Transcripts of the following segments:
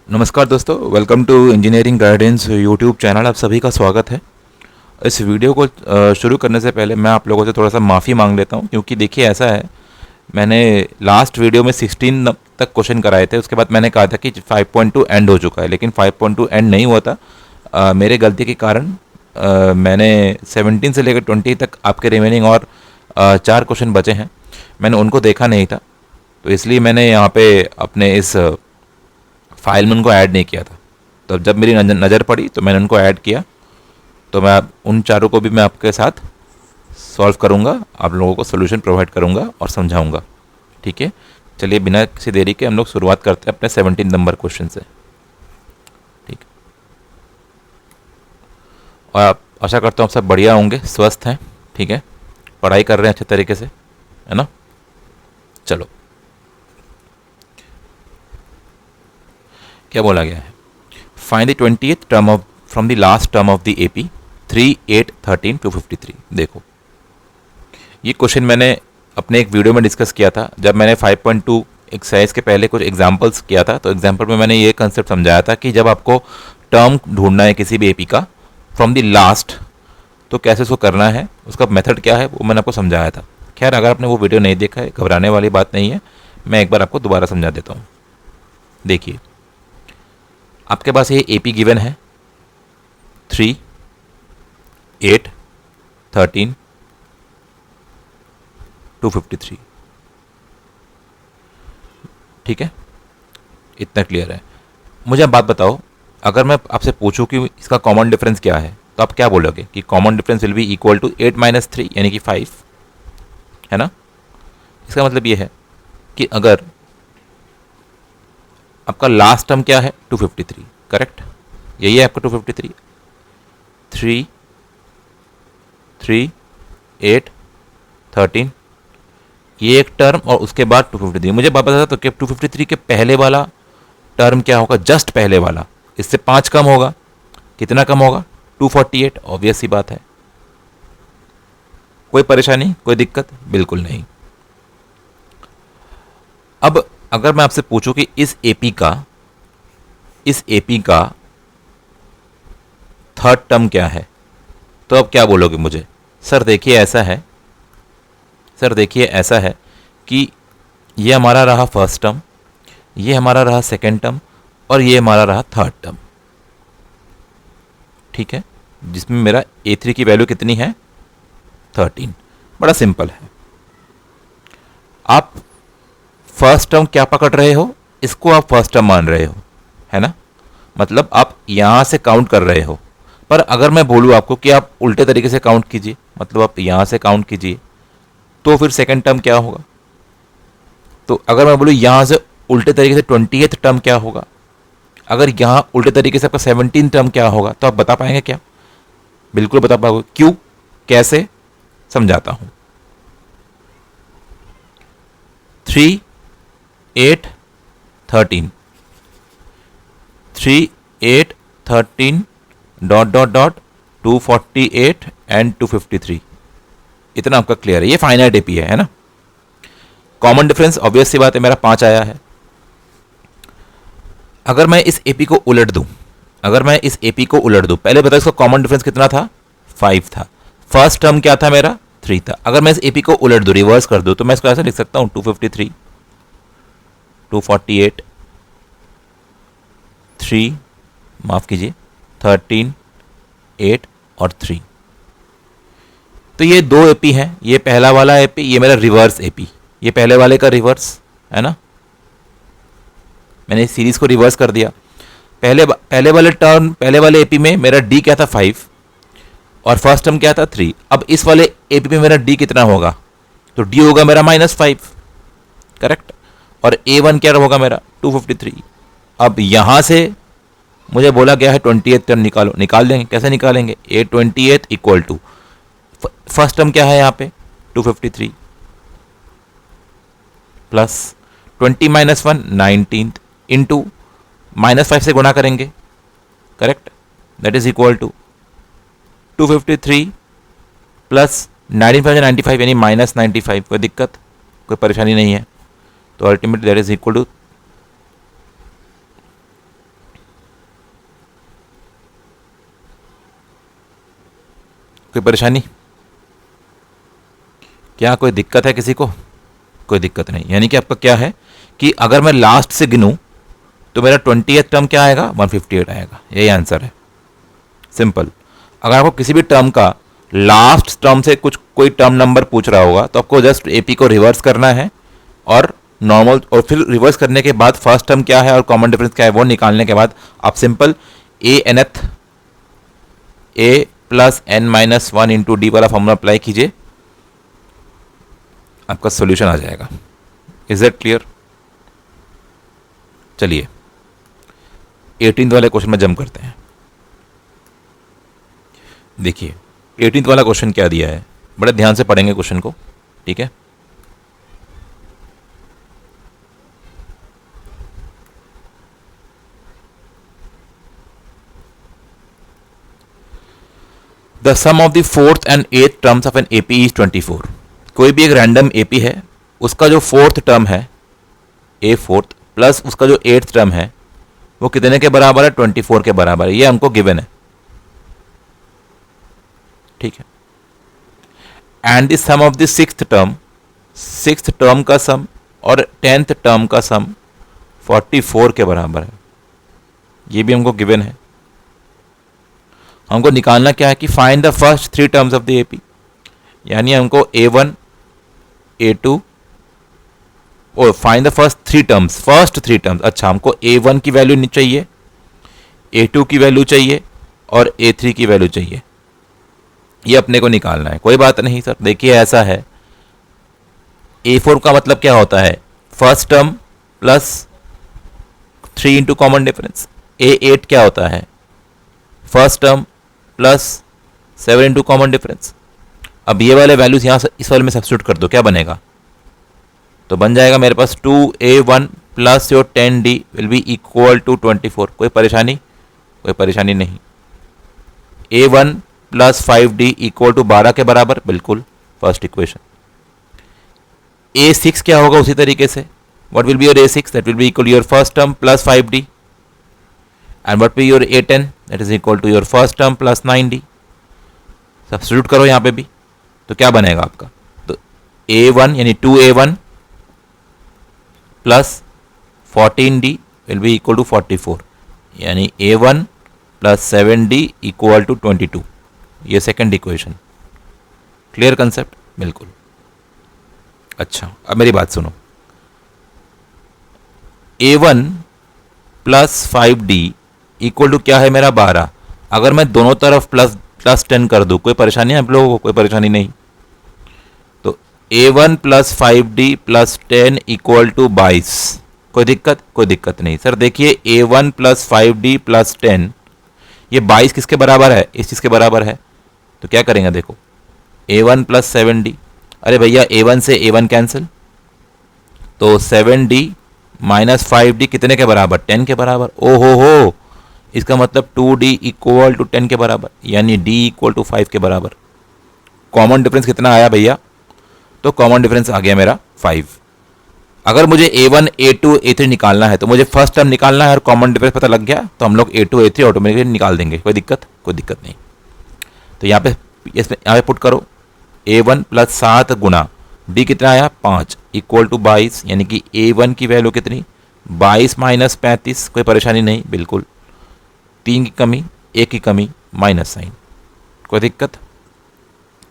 नमस्कार दोस्तों, welcome to engineering guidance YouTube channel. आप सभी का स्वागत है। इस वीडियो को शुरू करने से पहले मैं आप लोगों से थोड़ा सा माफ़ी मांग लेता हूं, क्योंकि देखिए ऐसा है, मैंने लास्ट वीडियो में 16 तक क्वेश्चन कराए थे। उसके बाद मैंने कहा था कि 5.2 एंड हो चुका है, लेकिन 5.2 एंड नहीं हुआ था। मेरे गलती के कारण मैंने 17 से लेकर 20 तक आपके रिमेनिंग और 4 क्वेश्चन बचे हैं, मैंने उनको देखा नहीं था। तो इसलिए मैंने यहाँ पे अपने इस फाइल में उनको ऐड नहीं किया था। तो जब मेरी नज़र पड़ी तो मैंने उनको ऐड किया। तो मैं उन चारों को भी मैं आपके साथ सॉल्व करूँगा, आप लोगों को सोल्यूशन प्रोवाइड करूँगा और समझाऊँगा। ठीक है, चलिए बिना किसी देरी के हम लोग शुरुआत करते हैं अपने 17 नंबर क्वेश्चन से। ठीक, और आप आशा करता हूँ आप सब बढ़िया होंगे, स्वस्थ हैं, ठीक है, पढ़ाई कर रहे हैं अच्छे तरीके से, है ना। चलो, क्या बोला गया है? Find the 20th term of from the last term of the AP 3, 8, 13 to 53। देखो, ये क्वेश्चन मैंने अपने एक वीडियो में डिस्कस किया था, जब मैंने 5.2 एक्सरसाइज के पहले कुछ एग्जांपल्स किया था। तो एग्जांपल में मैंने ये कंसेप्ट समझाया था कि जब आपको टर्म ढूंढना है किसी भी एपी का फ्रॉम द लास्ट, तो कैसे उसको करना है, उसका मेथड क्या है, वो मैंने आपको समझाया था। खैर, अगर आपने वो वीडियो नहीं देखा है, घबराने वाली बात नहीं है, मैं एक बार आपको दोबारा समझा देता हूँ। देखिए, आपके पास ये एपी गिवन है 3, 8, 13 to 53। ठीक है, इतना क्लियर है। मुझे अब बात बताओ, अगर मैं आपसे पूछूं कि इसका कॉमन डिफरेंस क्या है, तो आप क्या बोलोगे कि common difference will be equal to 8 - 3 यानी कि 5, है ना। इसका मतलब ये है कि अगर आपका लास्ट टर्म क्या है 253, करेक्ट, यही है आपका 253। 3, 3, 8, 13, ये एक टर्म और उसके बाद 253। मुझे बात बता, तो कि 253 के पहले वाला टर्म क्या होगा, जस्ट पहले वाला, इससे 5 कम होगा। कितना कम होगा? 248। ऑब्वियस सी बात है, कोई परेशानी, कोई दिक्कत बिल्कुल नहीं। अब अगर मैं आपसे पूछूं कि इस एपी का थर्ड टर्म क्या है, तो अब क्या बोलोगे मुझे? सर देखिए ऐसा है कि ये हमारा रहा फर्स्ट टर्म, ये हमारा रहा सेकेंड टर्म, और ये हमारा रहा थर्ड टर्म। ठीक है, जिसमें मेरा A3 की वैल्यू कितनी है? 13। बड़ा सिंपल है। आप फर्स्ट टर्म क्या पकड़ रहे हो, इसको आप फर्स्ट टर्म मान रहे हो, है ना। मतलब आप यहां से काउंट कर रहे हो। पर अगर मैं बोलूं आपको कि आप उल्टे तरीके से काउंट कीजिए, मतलब आप यहां से काउंट कीजिए, तो फिर सेकंड टर्म क्या होगा? तो अगर मैं बोलूं यहां से उल्टे तरीके से 20th टर्म क्या होगा, अगर यहां उल्टे तरीके से आपका 17 टर्म क्या होगा, तो आप बता पाएंगे क्या? बिल्कुल बता पाओगे। क्यों, कैसे, समझाता हूं। 3, 8, 13, 3, 8, 13 डॉट डॉट डॉट 248 एंड 253। इतना आपका क्लियर है, ये फाइनाइट एपी है ना। कॉमन डिफरेंस ऑब्वियस सी बात है, मेरा 5 आया है। अगर मैं इस एपी को उलट दूं, पहले बताओ इसका कॉमन डिफरेंस कितना था? 5 था। फर्स्ट टर्म क्या था मेरा? 3 था। अगर मैं इस एपी को उलट दूं, रिवर्स कर दूं, तो मैं इसको ऐसा लिख सकता हूं 253, 248, 3, माफ कीजिए, 13, 8 और 3। तो ये दो एपी हैं, ये पहला वाला एपी, ये मेरा रिवर्स एपी, ये पहले वाले का रिवर्स है ना। मैंने इस सीरीज को रिवर्स कर दिया। पहले वाले एपी में मेरा डी क्या था? 5, और फर्स्ट टर्म क्या था? 3। अब इस वाले एपी में मेरा डी कितना होगा? तो डी होगा मेरा -5, करेक्ट। और A1 क्या होगा मेरा? 253। अब यहां से मुझे बोला गया है 20th टर्म निकालो, निकाल देंगे। कैसे निकालेंगे? A20th equal to first term क्या है यहाँ पे? 253 प्लस 20 - 1 19 इंटू -5 से गुणा करेंगे, correct, that is equal to 253 plus 95 95 यानी -95। कोई दिक्कत, कोई परेशानी नहीं है। तो ultimately that is equal to कोई परेशानी? क्या कोई दिक्कत है किसी को? कोई दिक्कत नहीं। यानी कि आपका क्या है कि अगर मैं लास्ट से गिनूं तो मेरा 20th टर्म क्या आएगा? 158 आएगा। यही आंसर है, सिंपल। अगर आपको किसी भी टर्म का लास्ट टर्म से कुछ कोई टर्म नंबर पूछ रहा होगा तो आपको जस्ट एपी को रिवर्स करना है और नॉर्मल, और फिर रिवर्स करने के बाद फर्स्ट टर्म क्या है और कॉमन डिफरेंस क्या है वो निकालने के बाद आप simple A nth A plus N minus one into D वाला फॉर्मूला अप्लाई कीजिए, आपका सॉल्यूशन आ जाएगा। Is that clear? चलिए 18th वाले क्वेश्चन में जंप करते हैं। देखिए 18th वाला क्वेश्चन क्या दिया है, बड़े ध्यान से पढ़ेंगे क्वेश्चन को, ठीक है। The sum of the fourth and eighth terms of an AP is 24। कोई भी एक रैंडम एपी है, उसका जो फोर्थ टर्म है ए फोर्थ प्लस उसका जो एट्थ टर्म है वो कितने के बराबर है? 24 के बराबर है। ये हमको गिवन है, ठीक है। And the sum of the sixth term का सम और 10th टर्म का सम 44 के बराबर है। ये भी हमको गिवन है। हमको निकालना क्या है कि find the first 3 terms of the AP, यानी हमको a1 a2 और फाइंड द फर्स्ट 3 टर्म्स। अच्छा, हमको a1 की वैल्यू नहीं चाहिए, a2 की वैल्यू चाहिए और a3 की वैल्यू चाहिए। ये अपने को निकालना है। कोई बात नहीं सर, देखिए ऐसा है, a4 का मतलब क्या होता है? First term plus 3 into common difference. a8 क्या होता है? First term plus 7 into common difference. अब ये वाले वैल्यूज यहाँ इस वाले में सब्स्टिट्यूट कर दो, क्या बनेगा? तो बन जाएगा मेरे पास 2a1 plus your 10d will be equal to 24। कोई परेशानी? कोई परेशानी नहीं। a1 plus 5d equal to 12 के बराबर, बिल्कुल फर्स्ट इक्वेशन। a6 क्या होगा उसी तरीके से? What will be your a6? That will be equal your first term plus 5d and what be your a10? That is equal to your first term plus 9d। Substitute करो यहाँ पे भी, तो क्या बनेगा आपका? तो a1 यानी 2a1 plus 14d will be equal to 44, यानी a1 plus 7d equal to 22। ये सेकंड इक्वेशन। Clear concept? बिल्कुल। अच्छा, अब मेरी बात सुनो। a1 plus 5d equal to क्या है मेरा? 12। अगर मैं दोनों तरफ प्लस 10 कर दूं, कोई परेशानी है आप लोगों को? कोई परेशानी नहीं। तो a1 plus 5d plus 10 equal to 22। कोई दिक्कत? कोई दिक्कत नहीं। सर देखिए a1 प्लस 5d प्लस 10, ये 22 किसके बराबर है? इस चीज़ के बराबर है। तो क्या करेंगे? देखो a1 प्लस 7d, अरे भैया a1 से a1 कैंसिल, तो 7d माइनस 5d कितने के बराबर? 10 के बराबर। ओ हो, इसका मतलब 2d इक्वल टू 10 के बराबर, यानी d इक्वल टू 5 के बराबर। कॉमन डिफरेंस कितना आया भैया? तो कॉमन डिफरेंस आ गया मेरा 5। अगर मुझे a1 a2 a3 निकालना है तो मुझे फर्स्ट टर्म निकालना है और कॉमन डिफरेंस पता लग गया तो हम लोग a2 a3 ऑटोमेटिकली निकाल देंगे। कोई दिक्कत? कोई दिक्कत नहीं। तो यहाँ पे पुट करो a1 प्लस 7 गुना d कितना आया? 5 इक्वल टू 22, यानी कि a1 की वैल्यू कितनी? 22 माइनस 35। कोई परेशानी नहीं, बिल्कुल। 3 की कमी, 1 की कमी, माइनस साइन। कोई दिक्कत?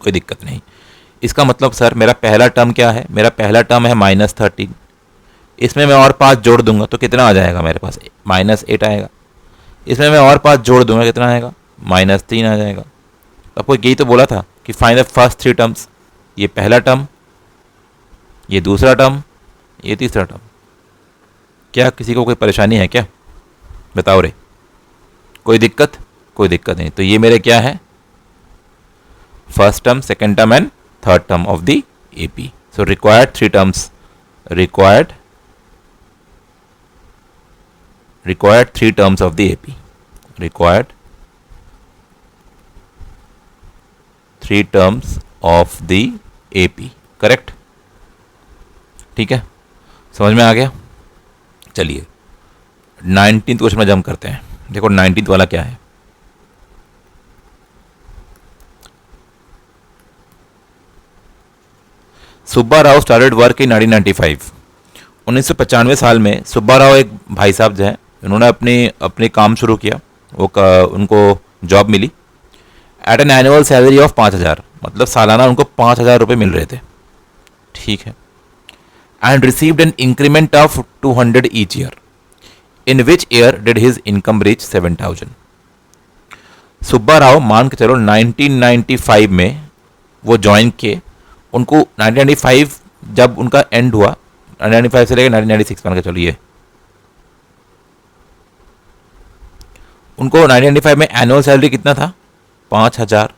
कोई दिक्कत नहीं। इसका मतलब सर मेरा पहला टर्म क्या है? मेरा पहला टर्म है -13। इसमें मैं और 5 जोड़ दूंगा तो कितना आ जाएगा मेरे पास? -8 आएगा। इसमें मैं और 5 जोड़ दूंगा, कितना आएगा? -3 आ जाएगा। आपको यही तो बोला था कि फाइंड द फर्स्ट 3 टर्म्स। ये पहला टर्म, ये दूसरा टर्म, ये तीसरा टर्म। क्या किसी को कोई परेशानी है क्या? बताओ रे। कोई दिक्कत? कोई दिक्कत नहीं। तो ये मेरे क्या है? First term, second term and third term of the AP. So required 3 terms, required 3 terms of the AP, required 3 terms of the AP. Correct? ठीक है, समझ में आ गया? चलिए 19th क्वेश्चन में जंप करते हैं। देखो 19th वाला क्या है। Subba Rao started work in 1995। 1995 साल में सुब्बा राव एक भाई साहब जो हैं, उन्होंने अपने काम शुरू किया। उनको जॉब मिली at an annual salary of 5,000, मतलब सालाना उनको 5,000 रुपये मिल रहे थे, ठीक है। And received an increment of 200 each year, in which year did his income reach 7,000। Subba Rao मान के चलो 1995 में वो ज्वाइन किए, उनको 1995 जब उनका एंड हुआ, 1995 से लेकर 1996 मान के चलिए, उनको 1995 में एनुअल सैलरी कितना था? 5,000।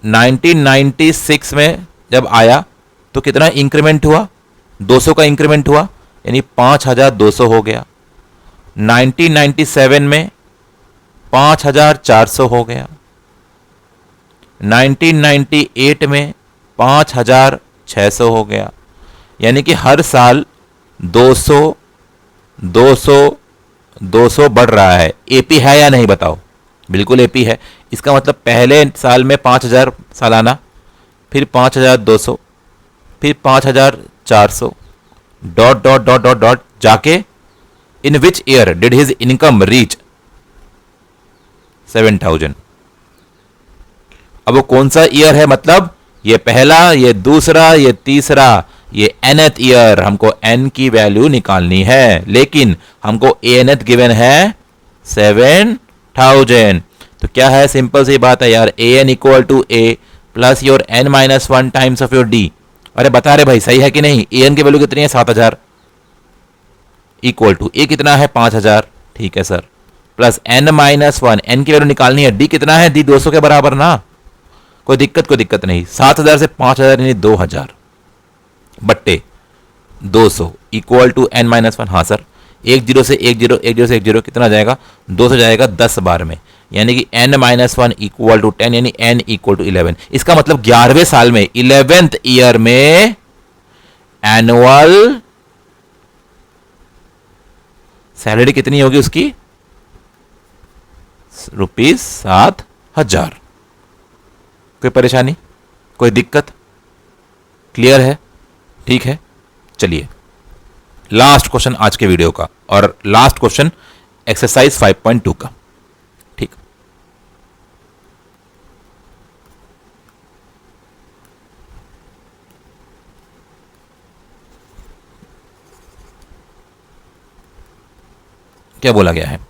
1996 में जब आया तो कितना इंक्रीमेंट हुआ? 200 का इंक्रीमेंट हुआ, यानी 5,200 हो गया। 1997 में 5,400 हो गया। 1998 में 5,600 हो गया। यानी कि हर साल 200 200 200 बढ़ रहा है। एपी है या नहीं बताओ? बिल्कुल एपी है। इसका मतलब पहले साल में 5,000 सालाना, फिर 5,200, फिर 5,400, dot dot dot dot dot जाके in which year did his income reach 7,000। अब वो कौन सा ईयर है? मतलब ये पहला, ये दूसरा, ये तीसरा, ये nth ईयर। हमको n की वैल्यू निकालनी है, लेकिन हमको anth गिवन है 7,000। तो क्या है? सिंपल सी बात है यार, an equal to a plus your n minus 1 times of your d। अरे बता रहे भाई, सही है कि नहीं? an की वैल्यू कितनी है? 7,000 इक्वल टू a कितना है? 5,000, ठीक है sir, plus n minus 1, n की वैल्यू निकालनी है, d कितना है? d 200 के बराबर ना, कोई दिक्कत नहीं। 7,000 से 5,000 यानी 2,000 बट्टे 200 इक्वल टू n माइनस 1। हाँ सर, 10 से 10, 10 से 10 कितना जाएगा? 200 जाएगा 10 बार में, यानी कि n माइनस 1 इक्वल टू 10, यानी n इक्वल टू 11। इसका मतलब 11वें साल में, 11th ईयर में एनुअल सैलरी कितनी होगी उसकी? ₹7,000। कोई परेशानी, कोई दिक्कत? क्लियर है? ठीक है, चलिए लास्ट क्वेश्चन आज के वीडियो का, और लास्ट क्वेश्चन एक्सरसाइज 5.2 का, ठीक। क्या बोला गया है?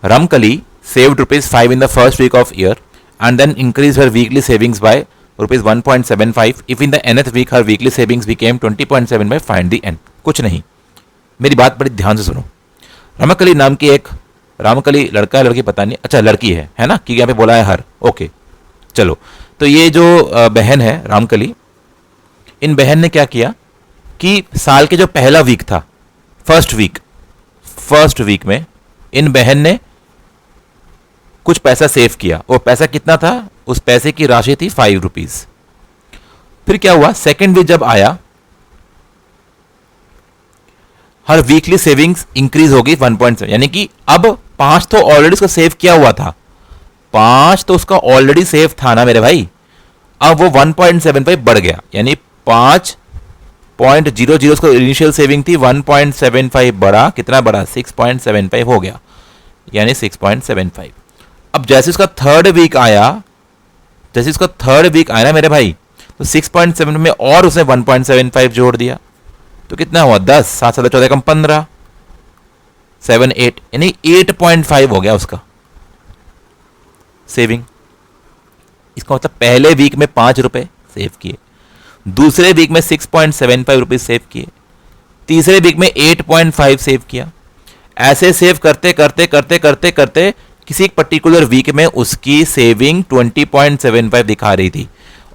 रमकली saved ₹5 in the first week of year and then increased her weekly savings by ₹1.75. If in the nth week her weekly savings became 20.75, find the n। कुछ नहीं, मेरी बात बड़ी ध्यान से सुनो। रमकली नाम की एक, रामकली लड़का है लड़की पता नहीं, अच्छा लड़की है ना, कि यहाँ पे बोला है हर, ओके चलो। तो ये जो बहन है रामकली, इन बहन ने क्या किया कि साल के जो पहला वीक था, फर्स्ट वीक में इन बहन ने कुछ पैसा सेव किया। वो पैसा कितना था? उस पैसे की राशि थी ₹5। फिर क्या हुआ? सेकेंड वीक जब आया, हर वीकली सेविंग्स इंक्रीज हो गई 1.7, यानी कि अब 5 तो ऑलरेडी उसका सेव किया हुआ था, 5 तो उसका ऑलरेडी सेव था ना मेरे भाई। अब वो 1.75 बढ़ गया, यानी 5.00 उसको इनिशियल सेविंग थी, 1.75 बढ़ा, कितना बढ़ा? 6.75 हो गया, यानी 6.75। अब जैसे उसका थर्ड वीक आया ना मेरे भाई, तो 6.7 में और उसने 1.75 जोड़ दिया, तो कितना हुआ? 10, 7, 7, 14 कम 15, 7, 8, यानी 8.5 हो गया उसका सेविंग। इसका मतलब पहले वीक में ₹5 सेव किए, दूसरे वीक में ₹6.75 सेव किए, तीसरे वीक में 8.5 सेव किया। ऐसे सेव करते करते करते करते करते किसी एक पर्टिकुलर वीक में उसकी सेविंग 20.75 दिखा रही थी,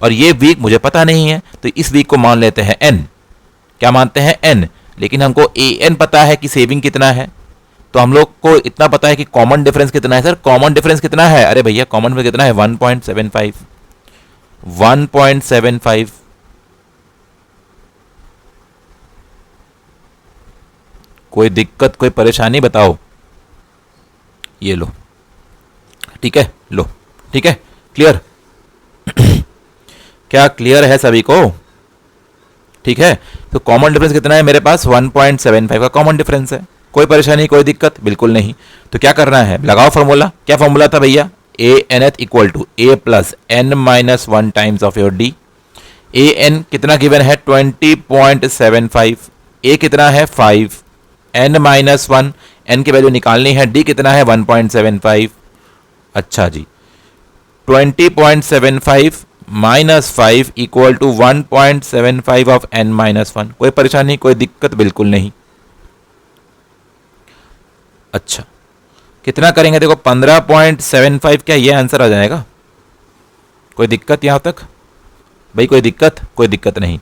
और ये वीक मुझे पता नहीं है, तो इस वीक को मान लेते हैं n। क्या मानते हैं? n। लेकिन हमको an पता है कि सेविंग कितना है, तो हम लोग को इतना पता है कि कॉमन डिफरेंस कितना है। सर कॉमन डिफरेंस कितना है? अरे भैया कॉमन डिफरेंस कितना है? 1.75। कोई दिक्कत, कोई परेशानी बताओ? ये लो, ठीक है, लो, ठीक है, क्लियर? क्या क्लियर है सभी को? ठीक है, तो कॉमन डिफरेंस कितना है मेरे पास 1.75 का कॉमन डिफरेंस है। कोई परेशानी, कोई दिक्कत बिल्कुल नहीं। तो क्या करना है, लगाओ फॉर्मूला। क्या फॉर्मूला था भैया, a nth equal to a plus N minus 1 times of your d. A n कितना गिवन है 20.75, ए कितना है 5, एन माइनस 1, एन की वैल्यू निकालनी है, डी कितना है 1.75। अच्छा जी, 20.75 minus 5 equal to 1.75 of n minus 1। कोई परेशानी, कोई दिक्कत बिल्कुल नहीं। अच्छा, कितना करेंगे, देखो 15.75, क्या ये आंसर आ जाएगा? कोई दिक्कत यहां तक भाई? कोई दिक्कत? कोई दिक्कत नहीं।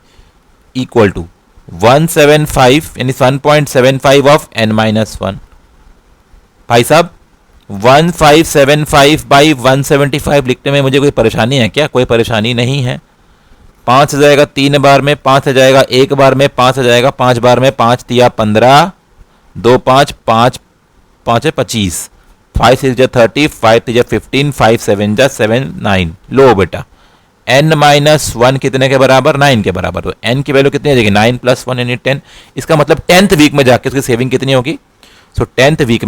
इक्वल टू 175 यानी 1.75 ऑफ एन माइनस 1। भाई साहब 1575 बाई 175 लिखने में मुझे कोई परेशानी है क्या? कोई परेशानी नहीं है। 5 आ जाएगा 3 बार में, 5 आ जाएगा 1 बार में, 5 आ जाएगा 5 बार में, 5 तिया 15, 2 5 5 5 है 25, 5 6 जा 30, 5 3 जा 15, 5 7 जा 7 9। लो बेटा, n माइनस 1 कितने के बराबर? 9 के बराबर। तो n की वैल्यू कितनी आ जाएगी? 9 प्लस 1 यानी 10। इसका मतलब 10th वीक में जाके उसकी सेविंग कितनी होगी? सो 10th वीक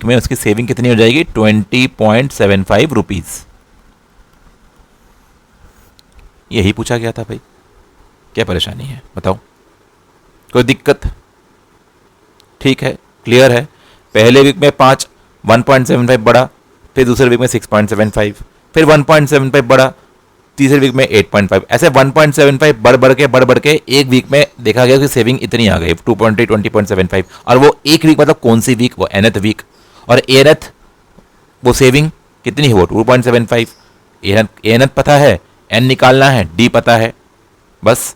में उसकी सेविंग कितनी हो जाएगी? 20.75 रुपीज। यही पूछा गया था भाई, क्या परेशानी है बताओ? कोई दिक्कत? ठीक है, क्लियर है। पहले वीक में 5, 1.75 बढ़ा, फिर दूसरे वीक में 6.75, फिर 1.75 बढ़ा, तीसरे वीक में 8.5, ऐसे 1.75 बढ़ के एक वीक में देखा गया कि सेविंग इतनी आ गई 20.75। और वो एक वीक मतलब कौन सी वीक? वो एनथ वीक। और एनथ वो सेविंग कितनी है? वो 2.75। एनथ पता है, एन निकालना है, डी पता है, बस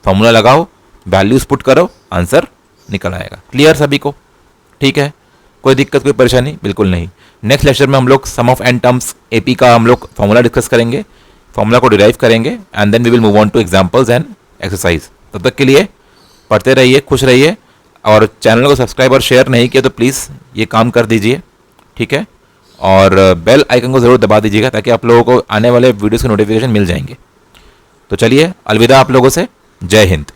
फॉर्मूला लगाओ, वैल्यूज पुट करो, आंसर निकल आएगा। क्लियर सभी को? ठीक है, कोई दिक्कत, कोई परेशानी बिल्कुल नहीं। नेक्स्ट लेक्चर में हम लोग sum of n terms AP का हम लोग फॉर्मूला डिस्कस करेंगे, फॉर्मूला को डिराइव करेंगे, and then we will move on to examples and exercise. तब तक के लिए पढ़ते रहिए, खुश रहिए, और चैनल को सब्सक्राइब और शेयर नहीं किया तो प्लीज़ ये काम कर दीजिए, ठीक है। और बेल आइकन को ज़रूर दबा दीजिएगा ताकि आप लोगों को आने वाले वीडियोज़ के नोटिफिकेशन मिल जाएंगे। तो चलिए, अलविदा आप लोगों से, जय हिंद।